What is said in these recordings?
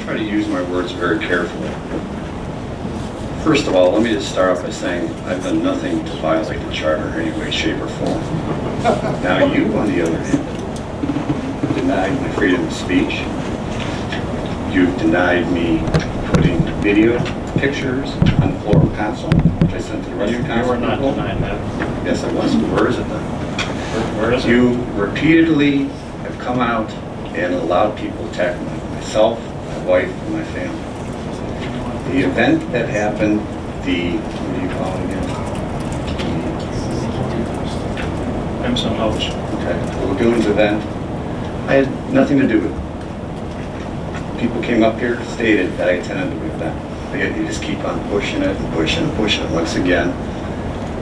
try to use my words very carefully. First of all, let me just start off by saying I've done nothing to violate the charter in any way, shape, or form. Now you, on the other hand, denied my freedom of speech. You've denied me putting video pictures on the floor of council, which I sent to the rest of the council. You were not denying that. Yes, I was. Where is it then? Where is it? You repeatedly have come out and allowed people to attack myself, my wife, and my family. The event that happened, what do you call it again? Crimson Oaks. Okay, the Lagoons event, I had nothing to do with it. People came up here, stated that I attended the event. You just keep on pushing it and pushing and pushing it. Once again,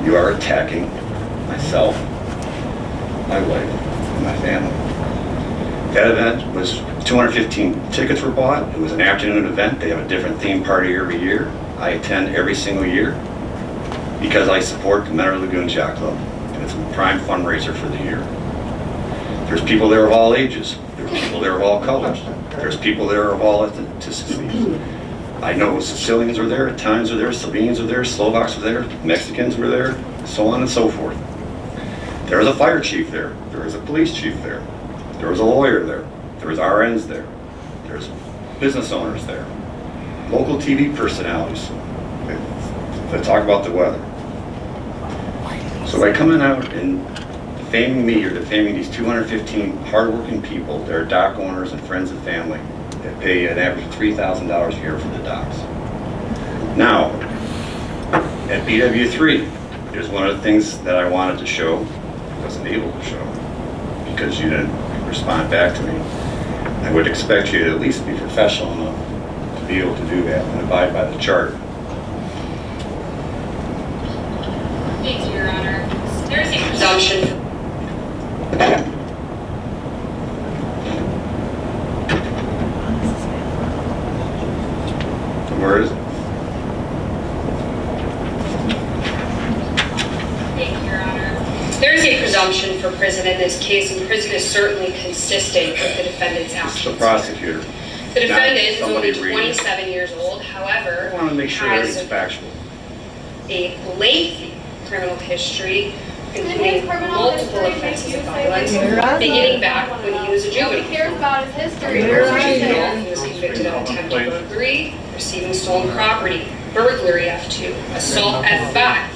you are attacking myself, my wife, and my family. That event was 215 tickets were bought. It was an afternoon event. They have a different theme party every year. I attend every single year because I support the Menor Lagoons Yacht Club, and it's a prime fundraiser for the year. There's people there of all ages. There's people there of all colors. There's people there of all ethnicities. I know Sicilians were there, Italians were there, Slovenians were there, Slovaks were there, Mexicans were there, so on and so forth. There was a fire chief there. There was a police chief there. There was a lawyer there. There was RNs there. There's business owners there. Local TV personalities that talk about the weather. So by coming out and defaming me or defaming these 215 hardworking people, they're dock owners and friends and family that pay an average of $3,000 a year for the docks. Now, at BW3, there's one of the things that I wanted to show, wasn't able to show, because you didn't respond back to me. I would expect you to at least be professional enough to be able to do that and abide by the charter. Thank you, Your Honor. There is a presumption. Where is it? Thank you, Your Honor. There is a presumption for prison in this case, and prison is certainly consistent with the defendant's actions. The prosecutor. The defendant is only Somebody read it. 27 years old, however, I want to make sure has everything's factual. a lengthy criminal history, including multiple offenses of violence, beginning back when he was a juvenile. Nobody cares about his history. He was convicted of attempted burglary, receiving stolen property, burglary F2, assault F5,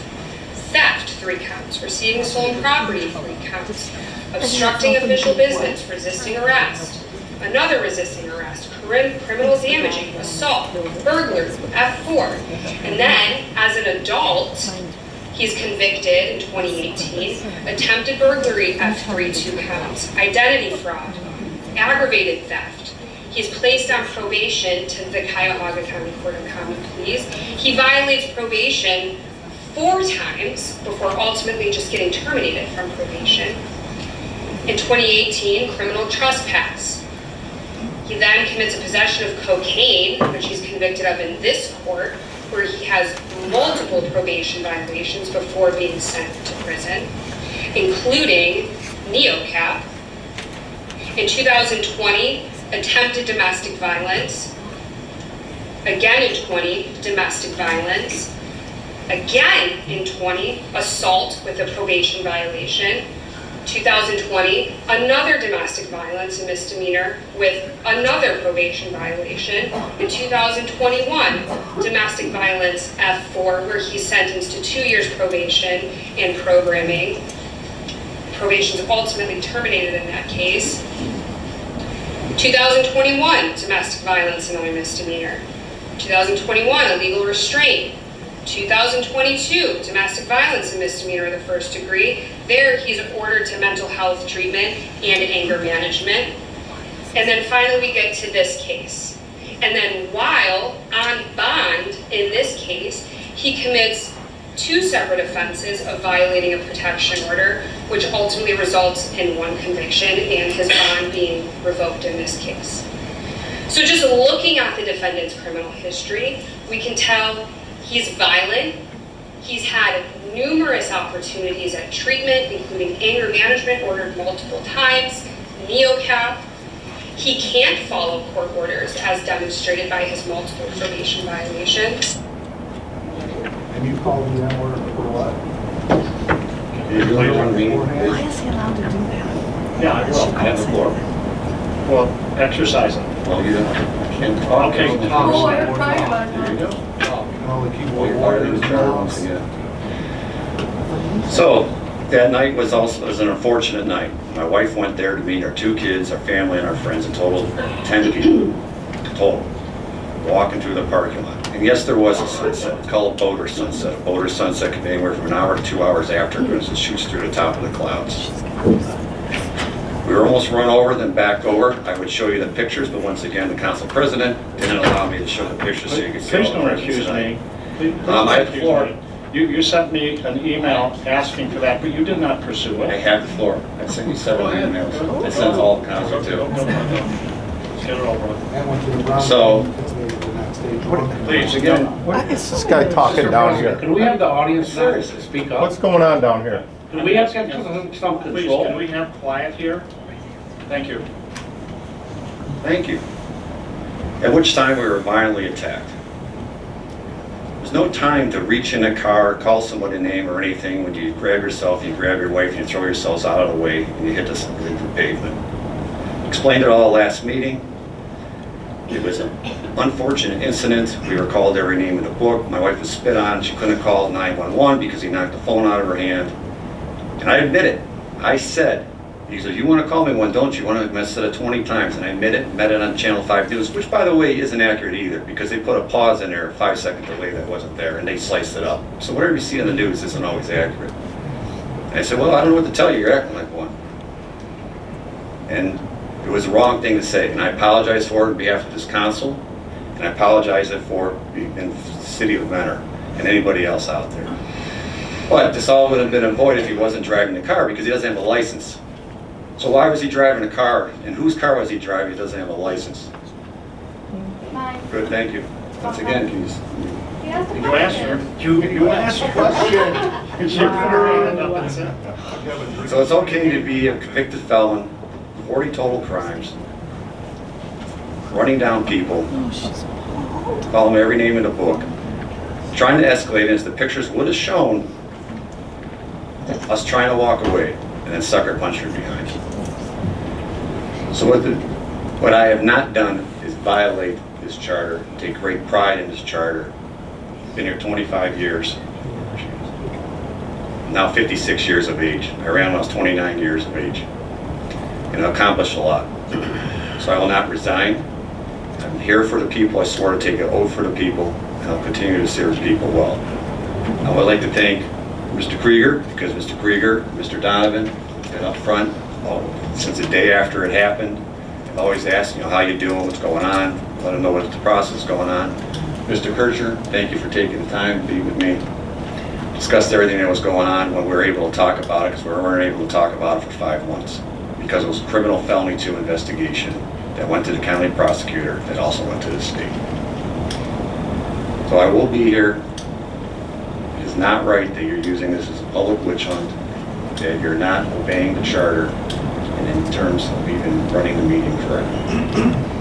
theft 3 counts, receiving stolen property 3 counts, obstructing official business, resisting arrest, another resisting arrest, criminal damaging, assault, burglary F4, and then as an adult, he's convicted in 2018, attempted burglary F3 2 counts, identity fraud, aggravated theft. He's placed on probation to the Cuyahoga County Court of Common Pleas. He violates probation 4 times before ultimately just getting terminated from probation. In 2018, criminal trespass. He then commits a possession of cocaine, which he's convicted of in this court, where he has multiple probation violations before being sent to prison, including NeoCap. In 2020, attempted domestic violence. Again in 20, domestic violence. Again in 20, assault with a probation violation. 2020, another domestic violence, a misdemeanor, with another probation violation. In 2021, domestic violence F4, where he's sentenced to 2 years probation and programming. Probation is ultimately terminated in that case. 2021, domestic violence, another misdemeanor. 2021, illegal restraint. 2022, domestic violence and misdemeanor of the first degree. There, he's ordered to mental health treatment and anger management. And then finally, we get to this case. And then while on bond in this case, he commits 2 separate offenses of violating a protection order, which ultimately results in 1 conviction and his bond being revoked in this case. So just looking at the defendant's criminal history, we can tell he's violent. He's had numerous opportunities at treatment, including anger management ordered multiple times, NeoCap, He can't follow court orders as demonstrated by his multiple probation violations. And you called me that word for what? You really want me? Why is he allowed to do that? Yeah, I will. I have the floor. Well, exercise it. Well, you can't talk. Okay. Oh, I have pride about There you go. You can only keep Well, one you're word part of in this his charter once mouth. again. So, that night was an unfortunate night. My wife went there to meet our 2 kids, our family, and our friends, a total of 10 people, total, walking through the parking lot. And yes, there was a sunset. It's called a boater sunset. A boater sunset can be anywhere from an hour to 2 hours after because it shoots through the top of the clouds. We were almost run over, then backed over. I would show you the pictures, but once again, the council president didn't allow me to show the pictures so you could see all Please the don't presence accuse tonight. me. Please I don't have the accuse floor. me. You sent me an email asking for that, but you did not pursue I it. have the floor. I sent you several emails. I sent all council too. Let's get it over with. And went to the Brown So- intimidated in that stage. Please, again, What is This guy talking down here. Can we have the audience now speak up? What's going on down here? Can we have some please, control? can we have quiet here? Thank you. Thank you. At which time we were violently attacked. There's no time to reach in a car, call somebody a name or anything. When you grab yourself, you grab your wife, and you throw yourselves out of the way, and you hit the pavement. Explained it all last meeting. It was an unfortunate incident. We were called every name in the book. My wife was spit on. She couldn't call 911 because he knocked the phone out of her hand. And I admit it. I said, he said, you want to call me one, don't you? I said it 20 times, and I admit it, met it on Channel 5 News, which, by the way, isn't accurate either, because they put a pause in there, a 5-second delay that wasn't there, and they sliced it up. So whatever you see in the news isn't always accurate. And I said, well, I don't know what to tell you, you're acting like one. And it was the wrong thing to say, and I apologize for it on behalf of this council, and I apologize for in the city of Mentor and anybody else out there. But this all would have been avoided if he wasn't driving the car, because he doesn't have a license. So why was he driving a car, and whose car was he driving? He doesn't have a license. Mine. Good, thank you. Once again, can you? He asked a You asked her, question. you asked a question. She put her hand up and said, So it's okay to be a convicted felon, 40 total crimes, running down people, call them every name in the book, trying to escalate as the pictures would have shown, us trying to walk away, and then sucker punch her behind. So what I have not done is violate this charter, take great pride in this charter. Been here 25 years. Now 56 years of age. I ran when I was 29 years of age. And accomplished a lot. So I will not resign. I'm here for the people. I swore to take an oath for the people, and I'll continue to serve people well. I would like to thank Mr. Krieger, because Mr. Krieger, Mr. Donovan, been up front since the day after it happened. I've always asked, how you doing, what's going on, let them know what the process is going on. Mr. Kircher, thank you for taking the time to be with me. Discussed everything that was going on when we were able to talk about it, because we weren't able to talk about it for 5 months. Because it was a criminal felony 2 investigation that went to the county prosecutor that also went to the state. So I will be here. It is not right that you're using this as a public witch hunt, that you're not obeying the charter, and in terms of even running the meeting correctly.